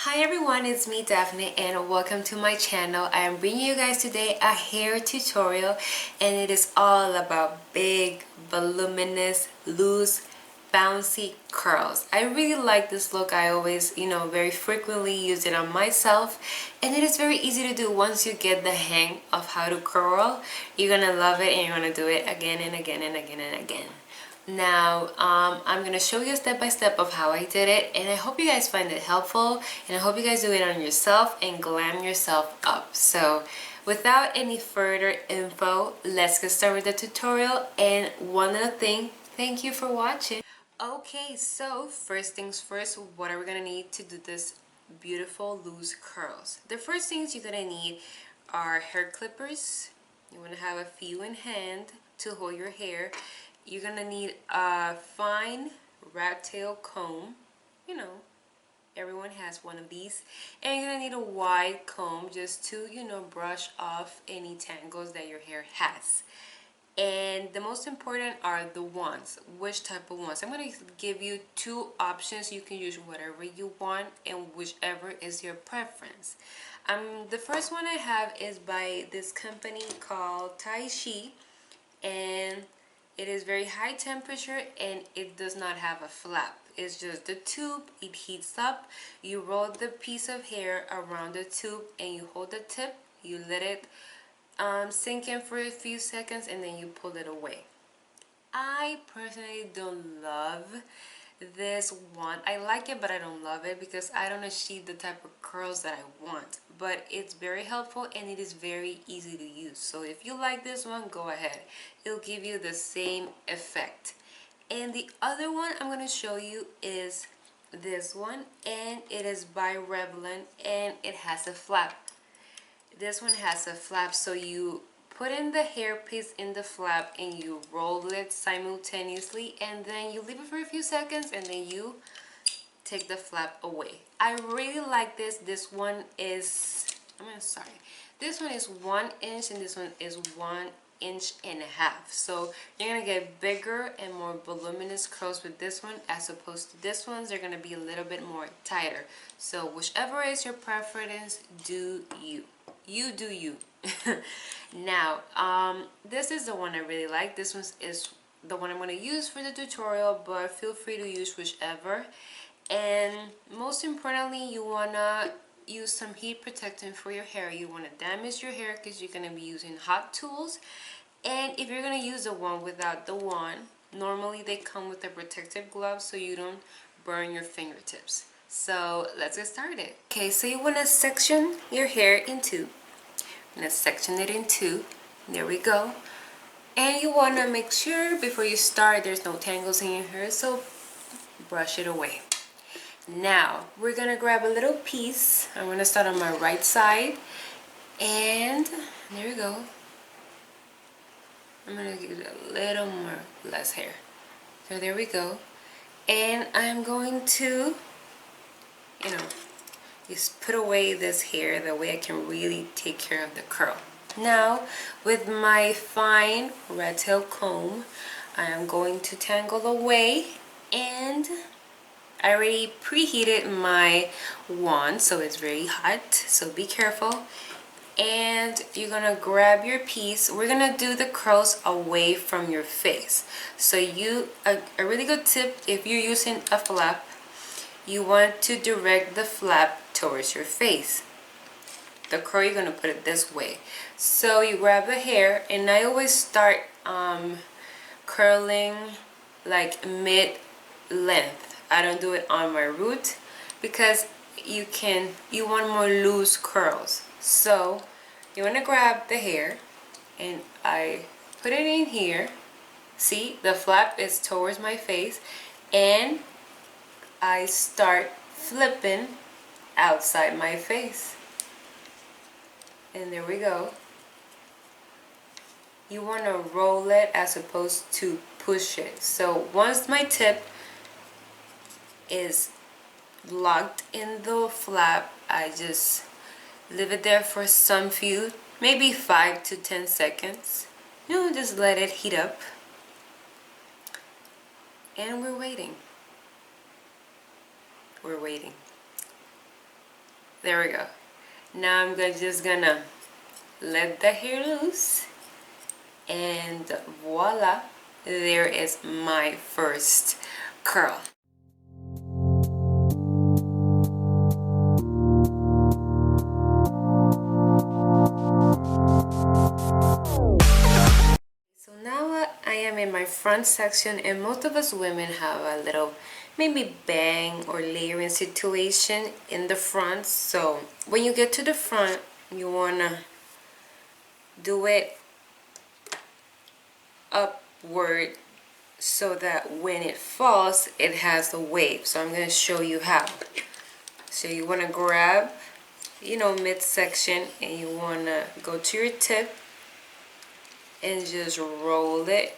Hi everyone, it's me Daphne and welcome to my channel. I am bringing you guys today a hair tutorial and it is all about big, voluminous, loose, bouncy curls. I really like this look. I always, very frequently use it on myself and it is very easy to do. Once you get the hang of how to curl, you're gonna love it and you're gonna do it again and again and again and again. Now, I'm going to show you step by step of how I did it, and I hope you guys find it helpful, and I hope you guys do it on yourself and glam yourself up. So, without any further info, let's get started with the tutorial, and one other thing, thank you for watching. Okay, so first things first, what are we going to need to do this beautiful loose curls? The first things you're going to need are hair clippers. You want to have a few in hand to hold your hair. You're gonna need a fine rat tail comb, everyone has one of these, and you're gonna need a wide comb just to brush off any tangles that your hair has. And the most important are the wands. Which type of wands? I'm gonna give you two options. You can use whatever you want and whichever is your preference. The first one I have is by this company called Taishi, and it is very high temperature and it does not have a flap. It's just the tube. It heats up. You roll the piece of hair around the tube and you hold the tip. You let it sink in for a few seconds and then you pull it away. I personally don't love this wand. I like it, but I don't love it because I don't achieve the type of curls that I want. But it's very helpful and it is very easy to use. So if you like this one, go ahead. It'll give you the same effect. And the other one I'm going to show you is this one, and it is by Revlon and it has a flap. This one has a flap, so you put in the hairpiece in the flap and you roll it simultaneously, and then you leave it for a few seconds and then you take the flap away. I really like this. This one is, this one is 1 inch and this one is 1.5 inches. So you're gonna get bigger and more voluminous curls with this one as opposed to this ones. They're gonna be a little bit more tighter. So whichever is your preference, do you. You do you. Now, this is the one I really like. This one is the one I'm going to use for the tutorial, but feel free to use whichever. And most importantly, you want to use some heat protectant for your hair. You want to damage your hair because you're going to be using hot tools. And if you're going to use the one without the wand, normally they come with a protective glove so you don't burn your fingertips. So let's get started. Okay, so you want to section your hair in two. Let's section it in two. There we go. And you want to make sure before you start there's no tangles in your hair, so brush it away. Now we're gonna grab a little piece. I'm gonna start on my right side, and there we go. I'm gonna give it a little more less hair. So there we go. And I'm going to just put away this hair, that way I can really take care of the curl. Now, with my fine rat tail comb, I am going to tangle away, and I already preheated my wand, so it's very hot, so be careful. And you're gonna grab your piece. We're gonna do the curls away from your face. So a really good tip, if you're using a flap, you want to direct the flap towards your face. The curl, you're gonna put it this way. So you grab the hair, and I always start curling like mid-length. I don't do it on my root because you want more loose curls. So you want to grab the hair, and I put it in here. See, the flap is towards my face, and I start flipping outside my face. And there we go. You want to roll it as opposed to push it. So once my tip is locked in the flap, I just leave it there for some few, maybe 5 to 10 seconds. Just let it heat up. And we're waiting. There we go. Now I'm just gonna let the hair loose, and voila, there is my first curl. So now I am in my front section, and most of us women have a little maybe bang or layering situation in the front. So when you get to the front, you wanna do it upward so that when it falls, it has a wave. So I'm gonna show you how. So you wanna grab, midsection, and you wanna go to your tip and just roll it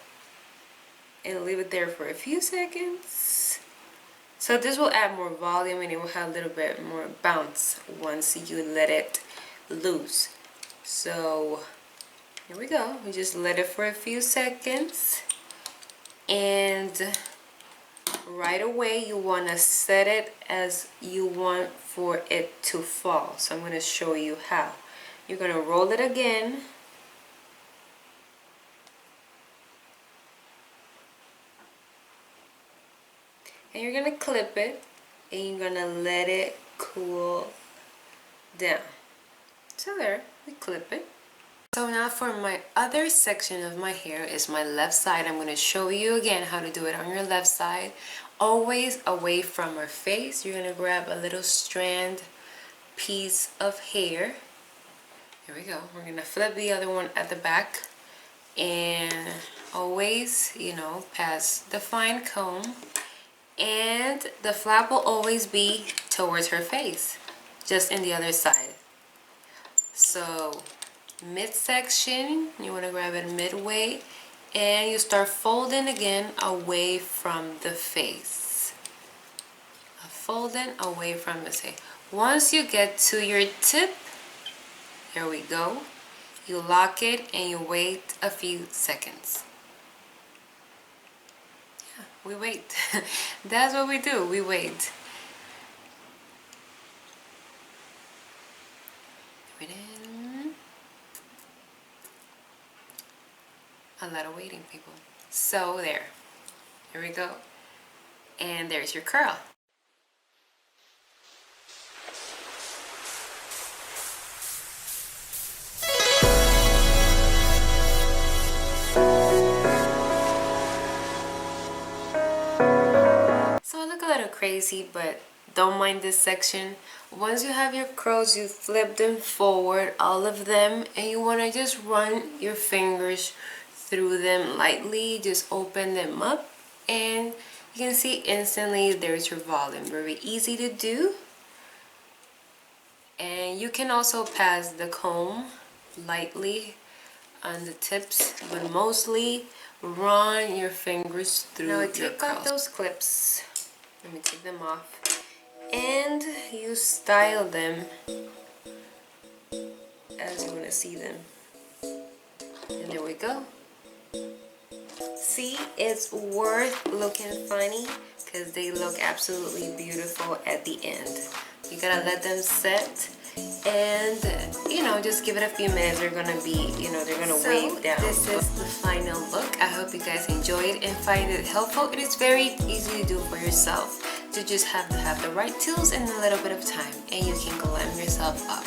and leave it there for a few seconds. So this will add more volume, and it will have a little bit more bounce once you let it loose. So here we go. We just let it for a few seconds, and right away you want to set it as you want for it to fall. So I'm going to show you how. You're going to roll it again, and you're going to clip it, and you're going to let it cool down. So there, we clip it. So now for my other section of my hair is my left side. I'm going to show you again how to do it on your left side. Always away from our face. You're going to grab a little strand piece of hair. Here we go. We're going to flip the other one at the back. And always, past the fine comb. And the flap will always be towards her face, just in the other side. So midsection, you want to grab it midway, and you start folding again away from the face. Folding away from the face. Once you get to your tip, here we go, you lock it and you wait a few seconds. We wait. That's what we do. We wait. A lot of waiting, people. So there. Here we go. And there's your curl. So I look a little crazy, but don't mind this section. Once you have your curls, you flip them forward, all of them, and you want to just run your fingers through them lightly. Just open them up, and you can see instantly there's your volume. Very easy to do. And you can also pass the comb lightly on the tips, but mostly run your fingers through your curls. Now I take off those clips. Let me take them off. And you style them as you want to see them. And there we go. See, it's worth looking funny because they look absolutely beautiful at the end. You gotta let them set, and just give it a few minutes. They're gonna be, they're gonna wave down. This is the final look. I hope you guys enjoyed and find it helpful. It is very easy to do for yourself. You just have to have the right tools and a little bit of time, and you can glam yourself up.